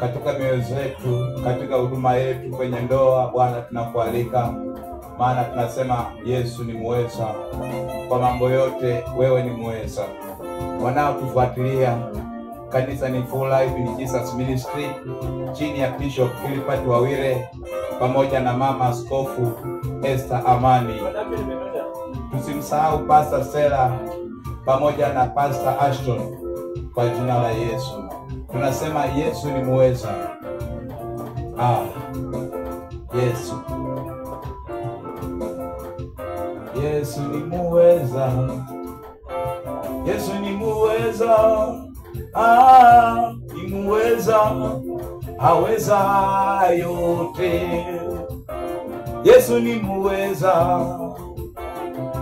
Katika mioyo yetu, katika huduma yetu, kwenye ndoa, Bwana tunakualika, maana tunasema Yesu ni muweza kwa mambo yote, wewe ni muweza. Wanaotufuatilia, kanisa ni Full Life in Jesus Ministry chini ya Bishop Philippat Wawire pamoja na Mama Askofu Esther Amani. Tusimsahau Pastor Stella pamoja na Pastor Ashton. Kwa jina la Yesu tunasema Yesu ni muweza. Yesu ni muweza. Yesu ni muweza. Ni muweza, aweza yote. Yesu ni muweza.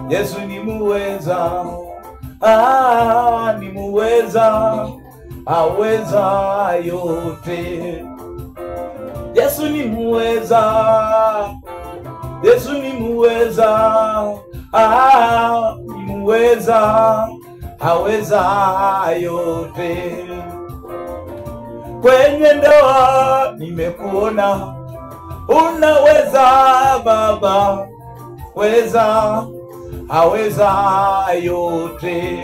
Yesu ni muweza. Ni muweza, aweza yote. Yesu ni muweza. Yesu ni muweza. Ni muweza, aweza yote. Kwenye ndoa nimekuona unaweza Baba, weza, aweza yote.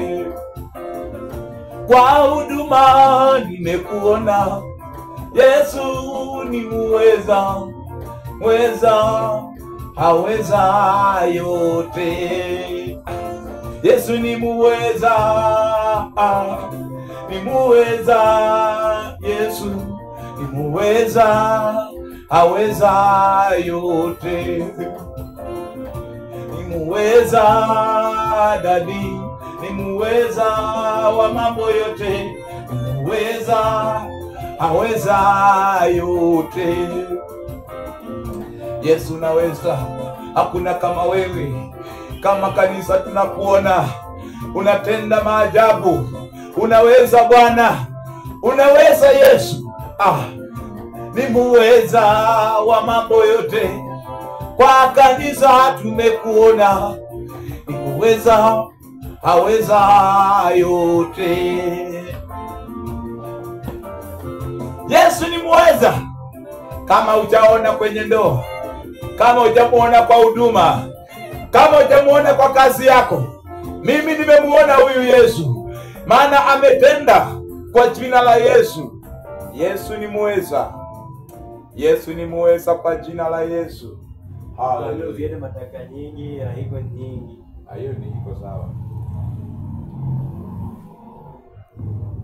Kwa huduma nimekuona Yesu ni muweza, weza, aweza yote. Yesu ni muweza, ni muweza. Yesu ni muweza, aweza yote. Ni muweza dadi, ni muweza wa mambo yote. Ni muweza, aweza yote. Yesu naweza, hakuna kama wewe. Kama kanisa tunakuona unatenda maajabu. Unaweza Bwana, unaweza Yesu. Ni muweza wa mambo yote. Kwa kanisa tumekuona ni muweza, aweza yote. Yesu ni muweza. Kama hujaona kwenye ndoa, kama hujamuona kwa huduma, kama hujamuona kwa kazi yako, mimi nimemuona huyu Yesu, maana ametenda kwa jina la Yesu. Yesu ni muweza. Yesu ni muweza kwa jina la Yesu. Haleluya. Mataka nyingi, haiko nyingi. Hayo ni iko sawa.